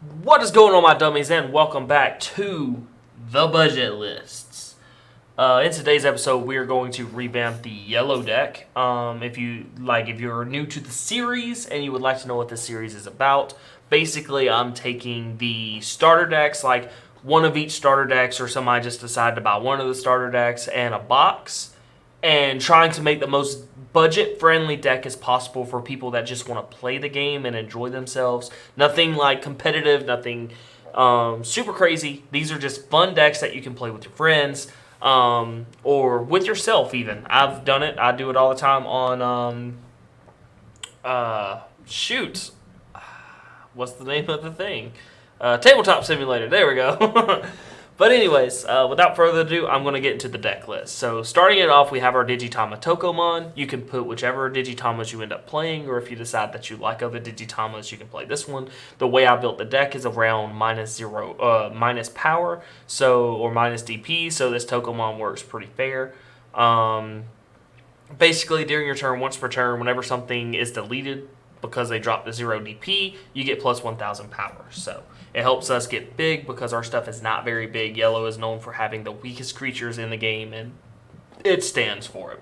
What is going on, my dummies, and welcome back to the budget lists. In today's episode, we are going to revamp the yellow deck. If you're new to the series and you would like to know what this series is about, basically I'm taking the starter decks, like one of each starter decks, or some I just decided to buy one of the starter decks and a box, and trying to make the most budget-friendly deck as possible for people that just want to play the game and enjoy themselves. Nothing like competitive, nothing super crazy. These are just fun decks that you can play with your friends or with yourself even. I've done it. I do it all the time on, what's the name of the thing? Tabletop Simulator. There we go. But anyways, without further ado, I'm going to get into the deck list. So starting it off, we have our Digi Tamatokumon. You can put whichever Digitamas you end up playing, or if you decide that you like other Digitamas, you can play this one. The way I built the deck is around minus power, or minus DP, so this Tokomon works pretty fair. Basically, during your turn, once per turn, whenever something is deleted, because they drop to 0 DP, you get plus 1,000 power. So it helps us get big because our stuff is not very big. Yellow is known for having the weakest creatures in the game, and it stands for it.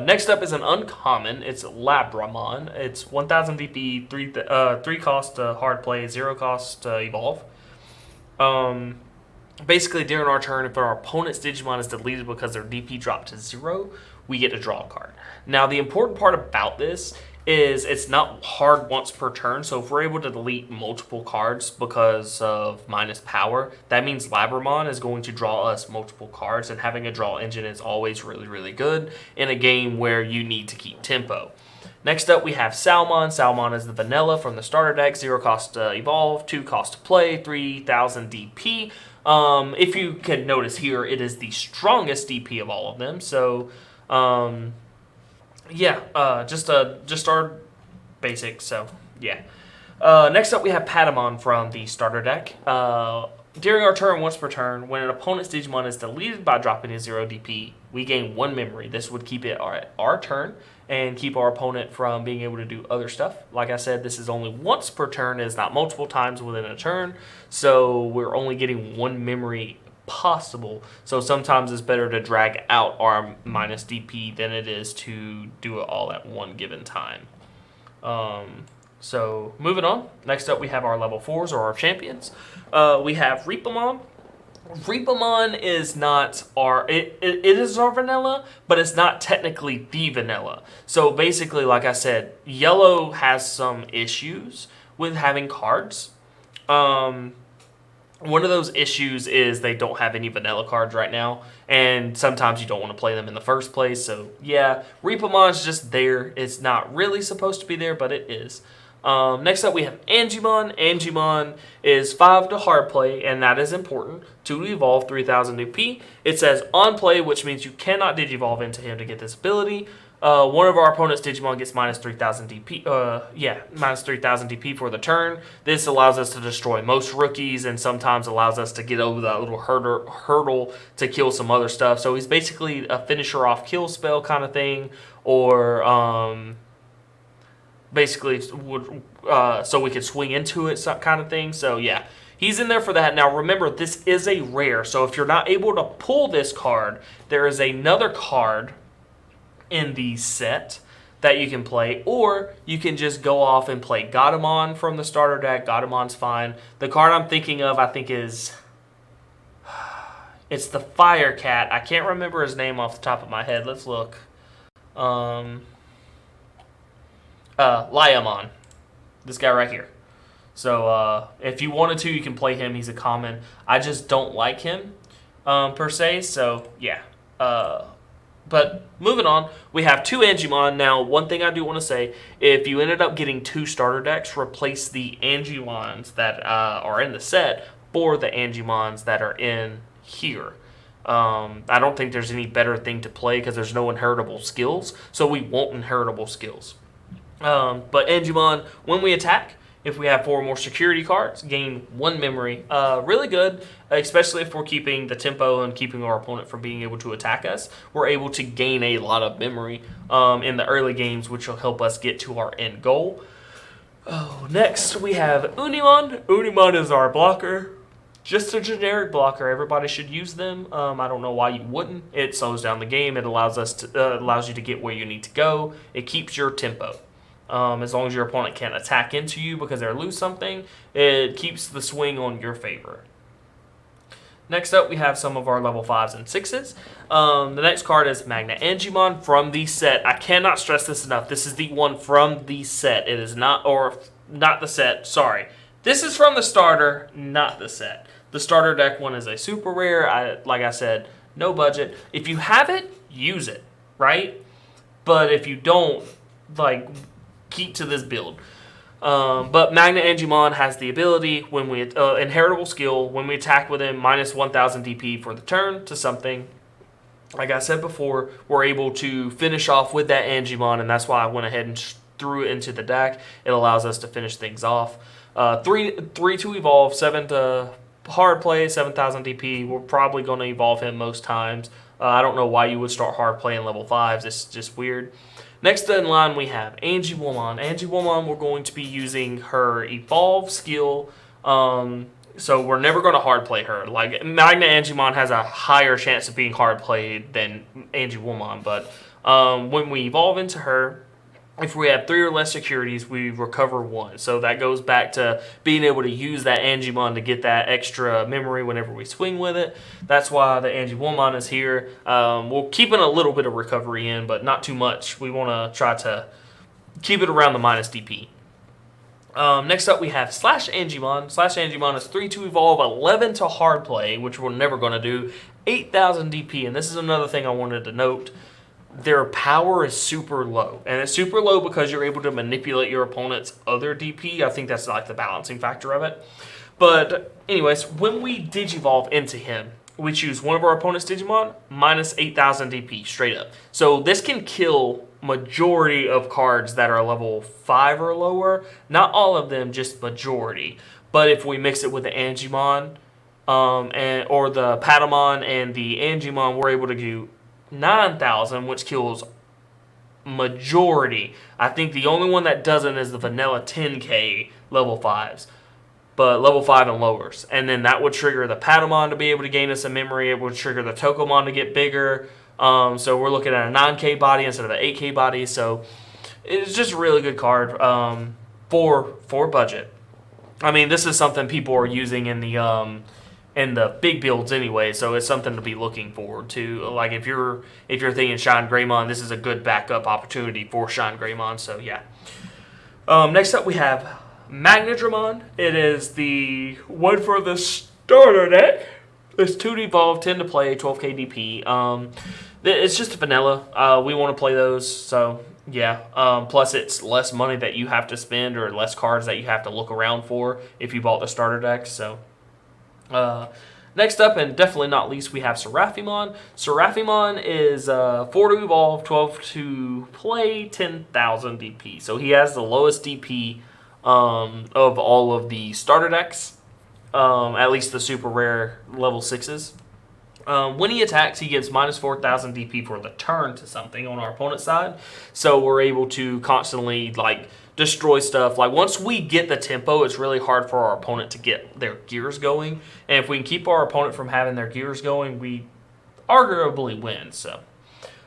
Next up is an uncommon. It's Labramon. It's 1,000 DP, 3 cost hard play, 0 cost evolve. Basically, during our turn, if our opponent's Digimon is deleted because their DP dropped to 0, we get to draw a card. Now, the important part about this is it's not hard once per turn, so if we're able to delete multiple cards because of minus power, that means Labramon is going to draw us multiple cards, and having a draw engine is always really, really good in a game where you need to keep tempo. Next up, we have Salmon. Salmon is the vanilla from the starter deck, 0 cost to evolve, 2 cost to play, 3,000 DP. If you can notice here, it is the strongest DP of all of them, so just our basics, so yeah. Next up, we have Patamon from the starter deck. During our turn, once per turn, when an opponent's Digimon is deleted by dropping a 0 DP, we gain 1 memory. This would keep it at our turn and keep our opponent from being able to do other stuff. Like I said, this is only once per turn. It's not multiple times within a turn, so we're only getting 1 memory possible. So sometimes it's better to drag out our minus DP than it is to do it all at one given time. So moving on. Next up, we have our level 4s, or our champions. We have Reapamon. Reapamon is not it is our vanilla, but it's not technically the vanilla. So basically, like I said, yellow has some issues with having cards. One of those issues is they don't have any vanilla cards right now, and sometimes you don't want to play them in the first place. So yeah, Reapamon's just there. It's not really supposed to be there, but it is. Next up, we have Angiemon. Angiemon is 5 to hard play, and that is important. 2 to evolve, 3,000 DP. It says on play, which means you cannot digivolve into him to get this ability. One of our opponent's Digimon gets minus 3,000 DP. Minus 3,000 DP for the turn. This allows us to destroy most rookies, and sometimes allows us to get over that little hurdle to kill some other stuff. So he's basically a finisher off kill spell kind of thing, or basically so we could swing into it kind of thing. So yeah, he's in there for that. Now remember, this is a rare, so if you're not able to pull this card, there is another card in the set that you can play, or you can just go off and play Godamon from the starter deck. Godamon's fine. The card I'm thinking of, I think, is it's the Fire Cat. I can't remember his name off the top of my head. Let's look. Liamon. This guy right here. So if you wanted to, you can play him. He's a common. I just don't like him per se. So yeah. But moving on, we have 2 Angiemon. Now, one thing I do want to say, if you ended up getting 2 starter decks, replace the Angiemons that are in the set for the Angiemons that are in here. I don't think there's any better thing to play because there's no inheritable skills, so we want inheritable skills. But Angiemon, when we attack, if we have 4 more security cards, gain 1 memory. Really good, especially if we're keeping the tempo and keeping our opponent from being able to attack us. We're able to gain a lot of memory in the early games, which will help us get to our end goal. Oh, next we have Unimod. Unimod is our blocker. Just a generic blocker. Everybody should use them. I don't know why you wouldn't. It slows down the game. It allows you to get where you need to go. It keeps your tempo. As long as your opponent can't attack into you because they lose something, it keeps the swing on your favor. Next up, we have some of our level 5s and 6s. The next card is Magna Angiomon from the set. I cannot stress this enough. This is the one from the set. It is not the set. Sorry. This is from the starter, not the set. The starter deck one is a super rare. Like I said, no budget. If you have it, use it, right? But if you don't, keep to this build. But Magna Angiomon has the ability, when we inheritable skill, when we attack with him, minus 1000 DP for the turn to something. Like I said before, we're able to finish off with that Angiemon, and that's why I went ahead and threw it into the deck. It allows us to finish things off. 3 to evolve, 7 to hard play, 7000 DP. We're probably going to evolve him most times. I don't know why you would start hard playing level 5s. It's just weird. Next in line, we have Angie Woman. Angie Woman, we're going to be using her evolve skill. So we're never going to hard play her. Like, Magna Angiemon has a higher chance of being hard played than Angie Woman. But when we evolve into her, if we have 3 or less securities, we recover 1. So that goes back to being able to use that Angiemon to get that extra memory whenever we swing with it. That's why the Angie Woman is here. We'll keep in a little bit of recovery in, but not too much. We want to try to keep it around the minus DP. Next up, we have Slash Angiemon. Slash Angiemon is 3 to evolve, 11 to hard play, which we're never going to do, 8000 DP. And this is another thing I wanted to note. Their power is super low, and it's super low because you're able to manipulate your opponent's other DP. I think that's like the balancing factor of it. But anyways, when we Digivolve into him, we choose one of our opponent's Digimon, minus 8000 DP, straight up. So this can kill majority of cards that are level 5 or lower. Not all of them, just majority. But if we mix it with the Angiemon, or the Patamon and the Angiemon, we're able to do 9000, which kills majority. I think the only one that doesn't is the vanilla 10k level 5s, but level 5 and lowers. And then that would trigger the Patamon to be able to gain us a memory. It would trigger the Tokomon to get bigger. So we're looking at a 9k body instead of an 8k body. So it's just a really good card for budget. I mean, this is something people are using in the big builds anyway, so it's something to be looking forward to. Like if you're thinking Shine Greymon, this is a good backup opportunity for Shine Greymon. So yeah. Next up we have Magna Dramond. It is the one for the starter deck. It's 2 to evolve, 10 to play, 12k DP. It's just a vanilla. We want to play those, so yeah. Plus it's less money that you have to spend, or less cards that you have to look around for if you bought the starter deck. So. Next up, and definitely not least, we have Seraphimon. Seraphimon is 4 to evolve, 12 to play, 10,000 DP. So he has the lowest DP of all of the starter decks, at least the super rare level 6s. When he attacks, he gives minus 4000 DP for the turn to something on our opponent's side. So we're able to constantly destroy stuff. Like once we get the tempo, it's really hard for our opponent to get their gears going. And if we can keep our opponent from having their gears going, we arguably win. So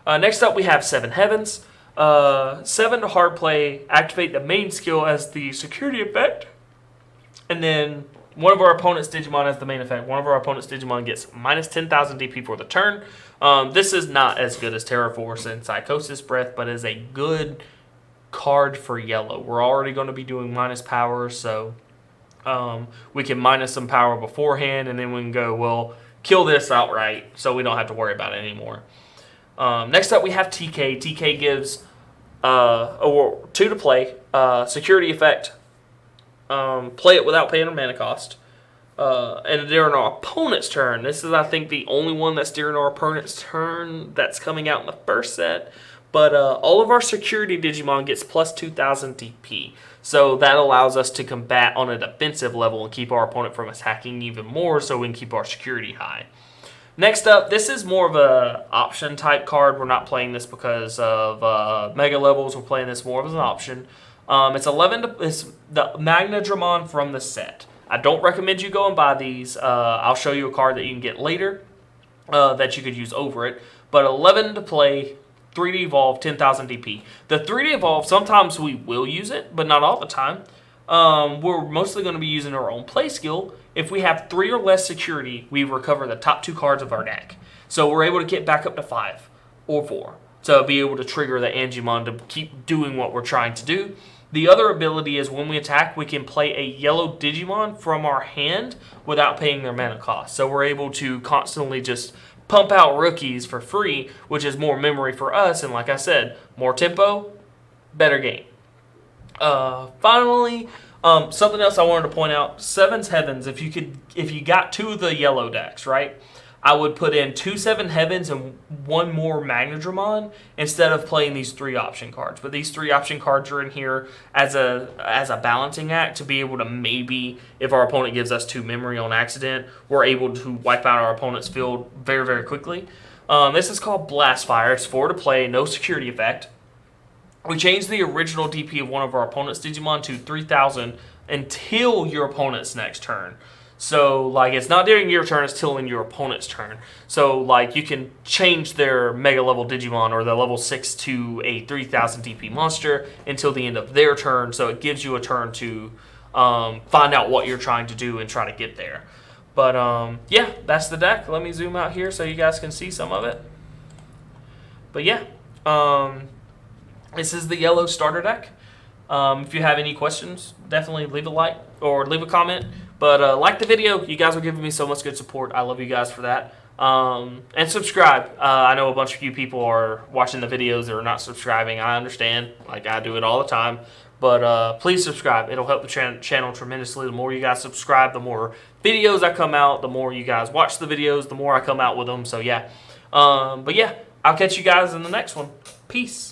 next up, we have 7 Heavens. 7 to hard play, activate the main skill as the security effect. And then one of our opponent's Digimon as the main effect. One of our opponent's Digimon gets minus 10,000 DP for the turn. This is not as good as Terra Force and Psychosis Breath, but is a good card for yellow. We're already going to be doing minus power, so we can minus some power beforehand, and then we can go, well, kill this outright, so we don't have to worry about it anymore. Next up, we have TK. TK gives 2 to play, security effect. Play it without paying a mana cost. And during our opponent's turn, this is, I think, the only one that's during our opponent's turn that's coming out in the first set. But all of our security Digimon gets plus 2000 DP. So that allows us to combat on a defensive level and keep our opponent from attacking even more, so we can keep our security high. Next up, this is more of a option type card. We're not playing this because of mega levels. We're playing this more as an option. It's the Magna Dramond from the set. I don't recommend you go and buy these. I'll show you a card that you can get later that you could use over it. But 11 to play, 3D Evolve, 10,000 DP. The 3D Evolve, sometimes we will use it, but not all the time. We're mostly going to be using our own play skill. If we have 3 or less security, we recover the top 2 cards of our deck. So we're able to get back up to 5 or 4 to be able to trigger the Angiemon to keep doing what we're trying to do. The other ability is when we attack, we can play a yellow Digimon from our hand without paying their mana cost. So we're able to constantly just pump out rookies for free, which is more memory for us. And like I said, more tempo, better game. Finally, something else I wanted to point out: Seven's Heavens. If you got 2 of the yellow decks, right? I would put in 2 Seven Heavens and 1 more Magna Dramond instead of playing these 3 option cards. But these 3 option cards are in here as a balancing act to be able to maybe, if our opponent gives us 2 memory on accident, we're able to wipe out our opponent's field very, very quickly. This is called Blast Fire. It's 4 to play, no security effect. We changed the original DP of one of our opponent's Digimon to 3,000 until your opponent's next turn. So, like, it's not during your turn, it's till in your opponent's turn. So, like, you can change their Mega Level Digimon or the level 6 to a 3,000 DP monster until the end of their turn. So it gives you a turn to find out what you're trying to do and try to get there. But, yeah, that's the deck. Let me zoom out here so you guys can see some of it. But, yeah, this is the yellow starter deck. If you have any questions, definitely leave a like or leave a comment. But like the video. You guys are giving me so much good support. I love you guys for that. And subscribe. I know a bunch of you people are watching the videos that are not subscribing. I understand. Like, I do it all the time. But please subscribe. It'll help the channel tremendously. The more you guys subscribe, the more videos I come out. The more you guys watch the videos, the more I come out with them. So, yeah. But, yeah, I'll catch you guys in the next one. Peace.